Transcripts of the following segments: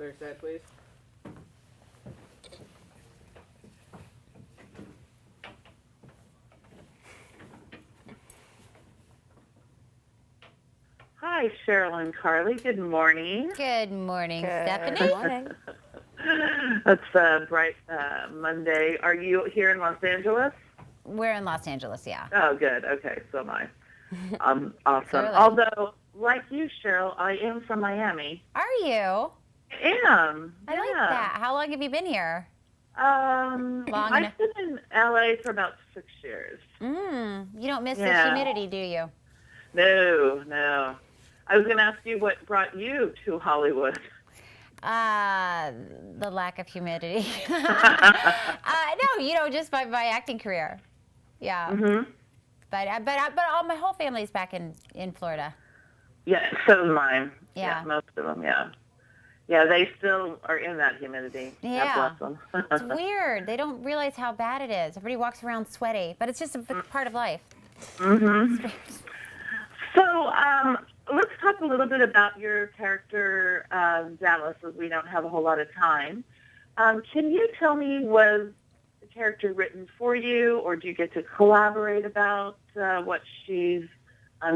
clerk that, please? Hi, Cheryl and Carly. Good morning. Good morning, Good Stephanie. morning. It's a bright Monday. Are you here in Los Angeles? We're in Los Angeles, yeah. Oh, good. Okay, so am I. Awesome. Early. Although, like you, Cheryl, I am from Miami. Are you? I am. I like that. How long have you been here? I've been in LA for about 6 years. You don't miss the Yeah. humidity, do you? No. I was going to ask you what brought you to Hollywood. The lack of humidity. No, just by my acting career. Yeah. Mm-hmm. But all my whole family's back in Florida. Yeah, so is mine. Yeah. Most of them, yeah. Yeah, they still are in that humidity. Yeah. God bless them. It's weird. They don't realize how bad it is. Everybody walks around sweaty, but it's just a part of life. Mm-hmm. So let's talk a little bit about your character, Dallas, as we don't have a whole lot of time. Can you tell me, was the character written for you, or do you get to collaborate about what she's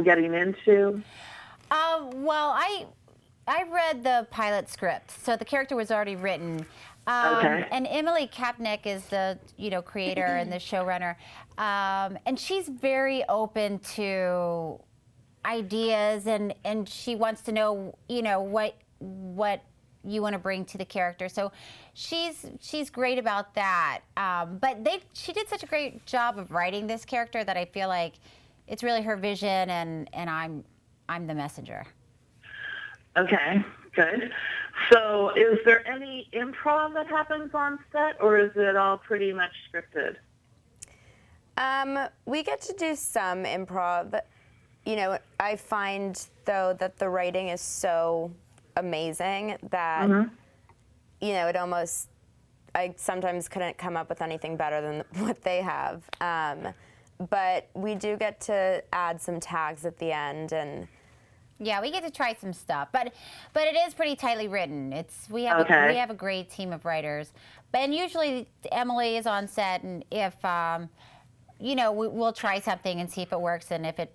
getting into? Well, I read the pilot script, so the character was already written. Okay. And Emily Kapnick is the creator and the showrunner, and she's very open to ideas, and she wants to know what you want to bring to the character. So she's great about that. But she did such a great job of writing this character that I feel like it's really her vision, and I'm the messenger. Okay, good. So is there any improv that happens on set, or is it all pretty much scripted? We get to do some improv. I find, though, that the writing is so amazing that, it almost, I sometimes couldn't come up with anything better than what they have. But we do get to add some tags at the end, and yeah, we get to try some stuff, but it is pretty tightly written. We have a great team of writers, and usually Emily is on set, and if we'll try something and see if it works, and if it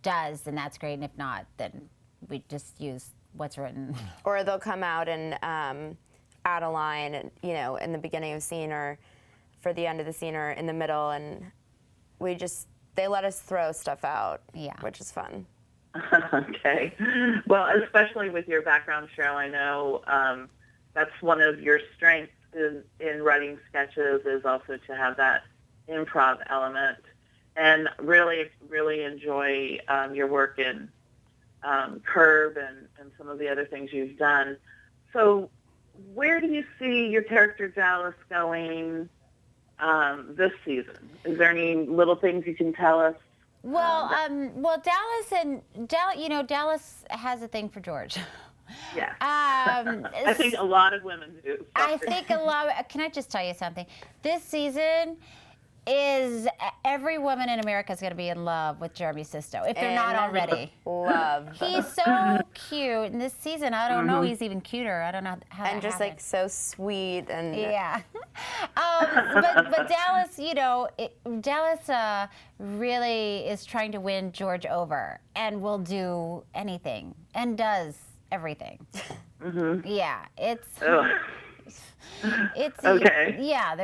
does, then that's great, and if not, then we just use what's written. Or they'll come out and add a line, in the beginning of a scene, or for the end of the scene, or in the middle, and they let us throw stuff out, which is fun. Okay. Well, especially with your background, Cheryl, I know that's one of your strengths in writing sketches, is also to have that improv element. And really, really enjoy your work in Curb and some of the other things you've done. So where do you see your character Dallas going this season? Is there any little things you can tell us? Well, Dallas has a thing for George. Yeah. I think a lot of women do. I think can I just tell you something? This season is every woman in America is going to be in love with Jeremy Sisto, if they're not already. Love. He's so cute. In this season, I don't know, he's even cuter. I don't know how and that just happened. so sweet and yeah. But Dallas, Dallas really is trying to win George over, and will do anything and does everything. Yeah, it's okay. Yeah,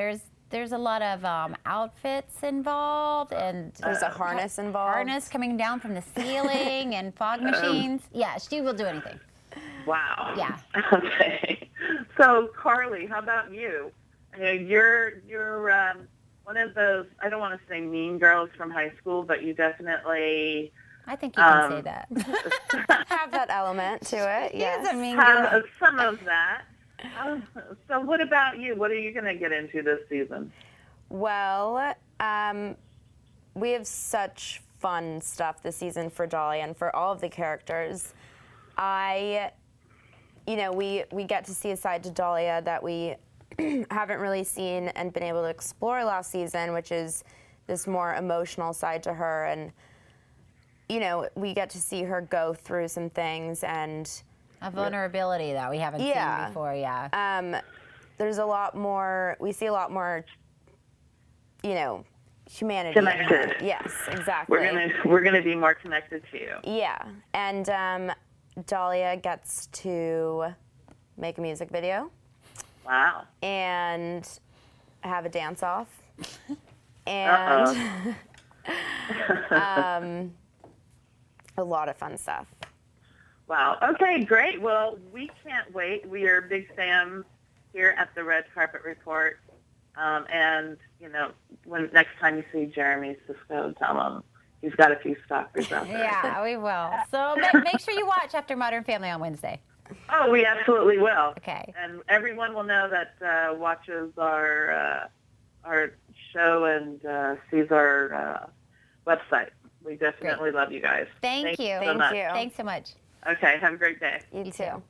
there's a lot of outfits involved, and there's a harness involved. Harness coming down from the ceiling and fog machines. Yeah, she will do anything. Wow. Yeah. Okay. So, Carly, how about you? You're one of those, I don't want to say mean girls from high school, but you definitely... I think you can say that. have that element to it. Yes. Yes, a mean girl. Some of that. So what about you? What are you going to get into this season? Well, we have such fun stuff this season for Dolly and for all of the characters. We get to see a side to Dahlia that we haven't really seen and been able to explore last season, which is this more emotional side to her. And, we get to see her go through some things, and A vulnerability that we haven't seen before, yeah. There's a lot more, we see a lot more, you know, humanity. Connected. Yes, exactly. We're gonna be more connected to you. Yeah, and Dahlia gets to make a music video. Wow. And have a dance off. And a lot of fun stuff. Wow. Okay, great. Well, we can't wait. We are big fans here at the Red Carpet Report. And, you know, when next time you see Jeremy Sisko, tell him he's got a few stalkers out there. Yeah, we will. So make sure you watch After Modern Family on Wednesday. Oh, we absolutely will. Okay. And everyone will know that watches our show and sees our website. We definitely love you guys. Thank you. So much. Thanks so much. Okay, have a great day. You too.